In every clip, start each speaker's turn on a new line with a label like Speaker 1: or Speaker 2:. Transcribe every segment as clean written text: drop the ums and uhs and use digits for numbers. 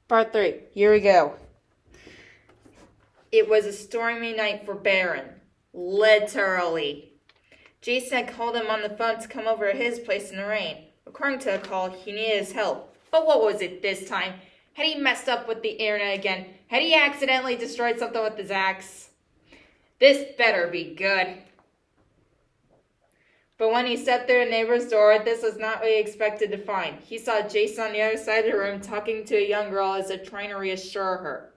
Speaker 1: Part 3. Here we go. It was a stormy night for Barron. Literally. Jason had called him on the phone to come over to his place in the rain. According to the call, he needed his help. But what was it this time? Had he messed up with the internet again? Had he accidentally destroyed something with his axe? This better be good. But when he stepped through the neighbor's door, this was not what he expected to find. He saw Jason on the other side of the room talking to a young girl as if trying to reassure her.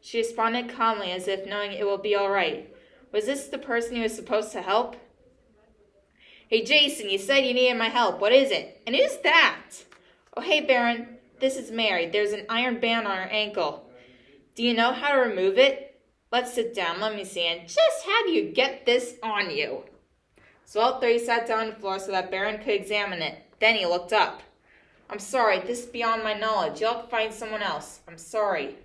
Speaker 1: She responded calmly as if knowing it will be all right. Was this the person he was supposed to help? Hey Jason, you said you needed my help. What is it? And who's that? Oh hey Barron, this is Mary. There's an iron band on her ankle. Do you know how to remove it? Let's sit down, let me see, and just have you get this on you. So all three sat down on the floor so that Barron could examine it. Then he looked up. I'm sorry, this is beyond my knowledge. You'll have to find someone else. I'm sorry.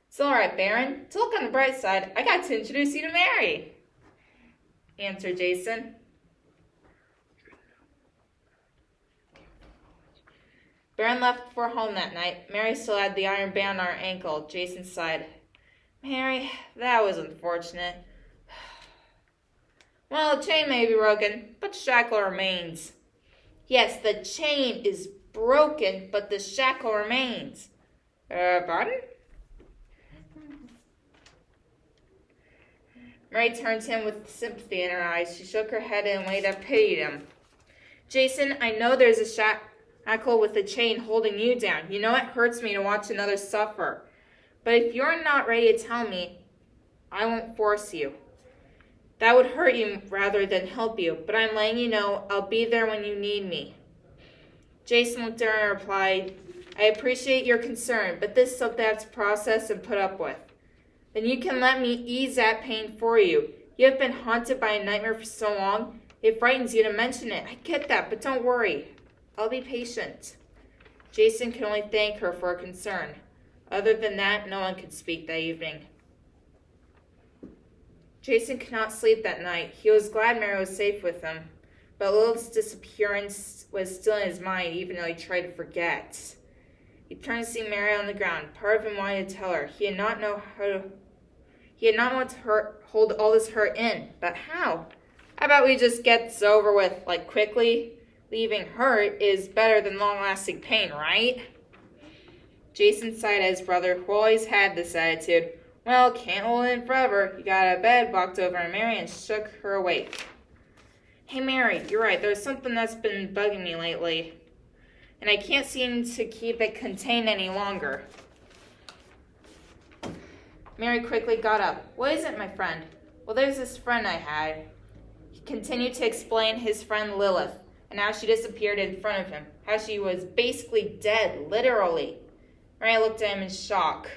Speaker 1: It's alright, Barron. To look on the bright side, I got to introduce you to Mary, answered Jason. Barron left for home that night. Mary still had the iron band on her ankle. Jason sighed. Mary, that was unfortunate. Well, the chain may be broken, but the shackle remains. Yes, the chain is broken, but the shackle remains. Pardon? Mary turned to him with sympathy in her eyes. She shook her head in a way that pitied him. Jason, I know there's a shackle with a chain holding you down. You know it hurts me to watch another suffer. But if you're not ready to tell me, I won't force you. That would hurt you rather than help you, but I'm letting you know I'll be there when you need me. Jason looked at her and replied, I appreciate your concern, but this is something I have to process and put up with. Then you can let me ease that pain for you. You have been haunted by a nightmare for so long, it frightens you to mention it. I get that, but don't worry. I'll be patient. Jason could only thank her for her concern. Other than that, no one could speak that evening. Jason could not sleep that night. He was glad Mary was safe with him, but Lilith's disappearance was still in his mind, even though he tried to forget. He turned to see Mary on the ground. Part of him wanted to tell her. He had not wanted to hold all this hurt in, but how? How about we just get this over with, like quickly? Leaving hurt is better than long-lasting pain, right? Jason sighed at his brother, who always had this attitude. Well, can't hold it in forever. He got out of bed, walked over to Mary, and shook her awake. Hey, Mary, you're right. There's something that's been bugging me lately, and I can't seem to keep it contained any longer. Mary quickly got up. What is it, my friend? Well, there's this friend I had. He continued to explain his friend Lillith, and how she disappeared in front of him. How she was basically dead, literally. Mary looked at him in shock.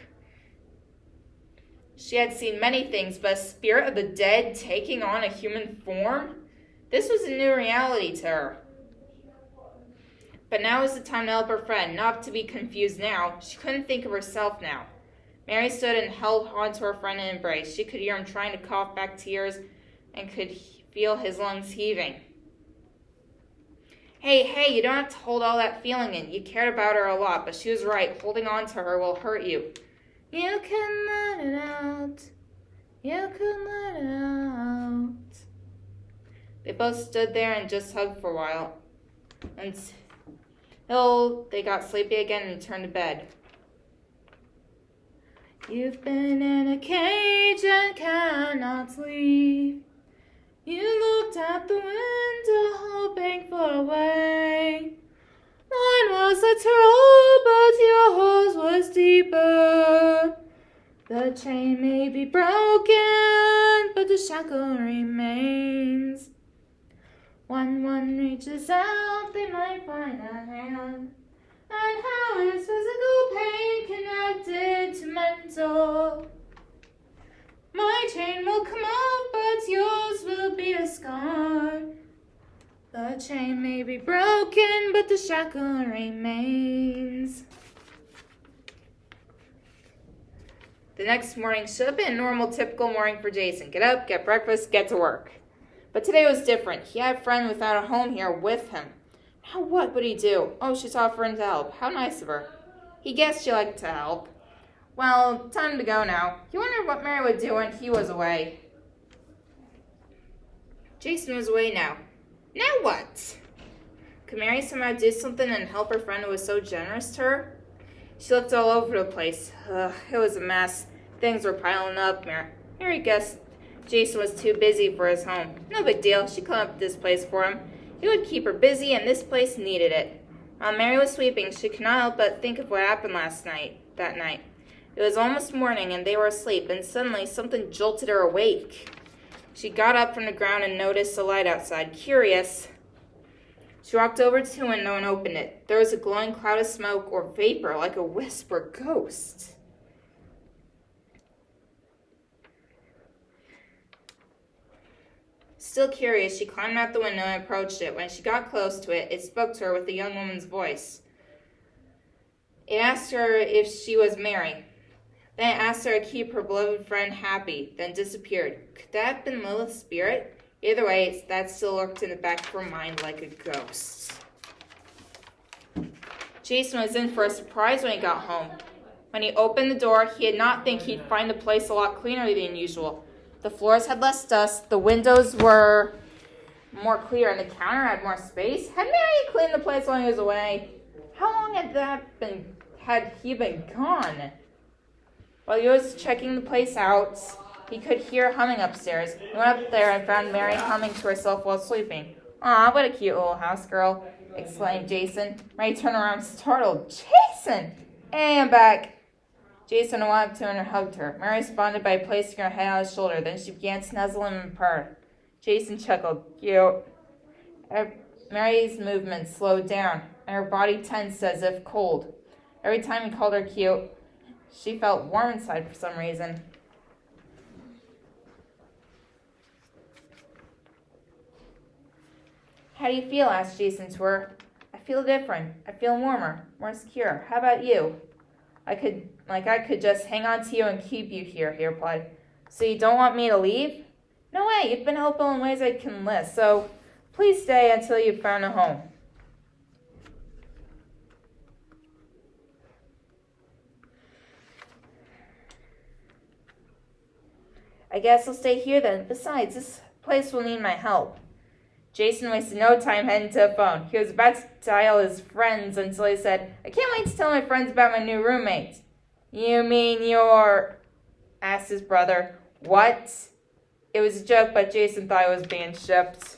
Speaker 1: She had seen many things, but a spirit of the dead taking on a human form? This was a new reality to her. But now was the time to help her friend, not to be confused now. She couldn't think of herself now. Mary stood and held on to her friend in embrace. She could hear him trying to cough back tears and could feel his lungs heaving. Hey, you don't have to hold all that feeling in. You cared about her a lot, but she was right. Holding on to her will hurt you. You can let it out. You can let it out. They both stood there and just hugged for a while until they got sleepy again and returned to bed. You've been in a cage and cannot sleep. You looked out the window hoping for a way. Mine was a troll, but yours was deeper. The chain may be broken, but the shackle remains. When one reaches out, they might find a hand. And how is physical pain connected to mental? My chain will come off, but yours will be a scar. The chain may be broken, but the shackle remains. The next morning should have been a normal, typical morning for Jason. Get up, get breakfast, get to work. But today was different. He had a friend without a home here with him. Now what would he do? Oh, she's offering to help. How nice of her. He guessed she liked to help. Well, time to go now. He wondered what Mary would do when he was away. Jason was away now. Now what? Could Mary somehow do something and help her friend who was so generous to her? She looked all over the place. It was a mess. Things were piling up. Mary guessed Jason was too busy for his home. No big deal. She cleaned up this place for him. He would keep her busy, and this place needed it. While Mary was sweeping, she could not help but think of what happened that night. It was almost morning, and they were asleep, and suddenly something jolted her awake. She got up from the ground and noticed a light outside. Curious, she walked over to the window and opened it. There was a glowing cloud of smoke or vapor, like a wisp or ghost. Still curious, she climbed out the window and approached it. When she got close to it, it spoke to her with a young woman's voice. It asked her if she was Mary. Then it asked her to keep her beloved friend happy, then disappeared. Could that have been Lilith's spirit? Either way, that still lurked in the back of her mind like a ghost. Jason was in for a surprise when he got home. When he opened the door, he did not think he'd find the place a lot cleaner than usual. The floors had less dust, the windows were more clear, and the counter had more space. Had Mary cleaned the place while he was away? How long had he been gone? While he was checking the place out, he could hear humming upstairs. He went up there and found Mary humming to herself while sleeping. "Aw, what a cute little house girl," exclaimed Jason. Mary turned around startled. "Jason! Hey, I'm back." Jason went up to her and hugged her. Mary responded by placing her head on his shoulder. Then she began to nuzzle him and purr. Jason chuckled. Cute. Mary's movements slowed down, and her body tensed as if cold. Every time he called her cute, she felt warm inside for some reason. "How do you feel?" asked Jason to her. "I feel different. I feel warmer, more secure. How about you?" I could just hang on to you and keep you here," he replied. "So you don't want me to leave?" "No way. You've been helpful in ways I can list, so please stay until you've found a home." "I guess I'll stay here then. Besides, this place will need my help." Jason wasted no time heading to the phone. He was about to dial his friends until he said, "I can't wait to tell my friends about my new roommate." "You mean asked his brother. "What?" It was a joke, but Jason thought it was being shipped.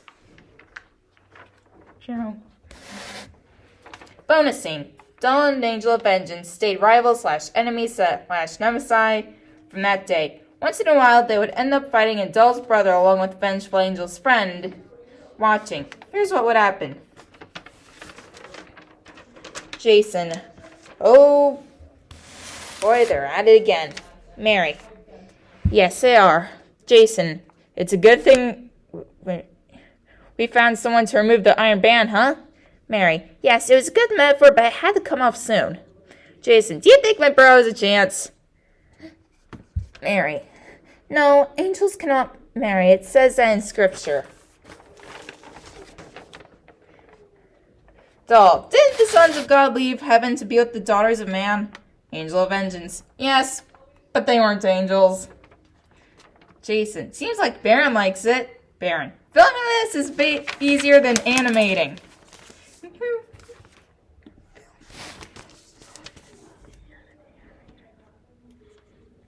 Speaker 1: Bonus scene. Dawn and Angel of Vengeance stayed rivals / enemies / nemesis from that day. Once in a while, they would end up fighting, and Dull's brother, along with Vengeful Angel's friend, watching. Here's what would happen. Jason. "Oh, boy, they're at it again." Mary. "Yes, they are." Jason. "It's a good thing we found someone to remove the iron band, huh?" Mary. "Yes, it was a good metaphor, but it had to come off soon." Jason. "Do you think my bro has a chance?" Mary. "No, angels cannot marry. It says that in scripture." Dull. "Didn't the sons of God leave heaven to be with the daughters of man?" Angel of Vengeance. "Yes, but they weren't angels." Jason. "Seems like Barron likes it." Barron. "Filming this is easier than animating."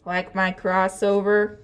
Speaker 1: Like my crossover?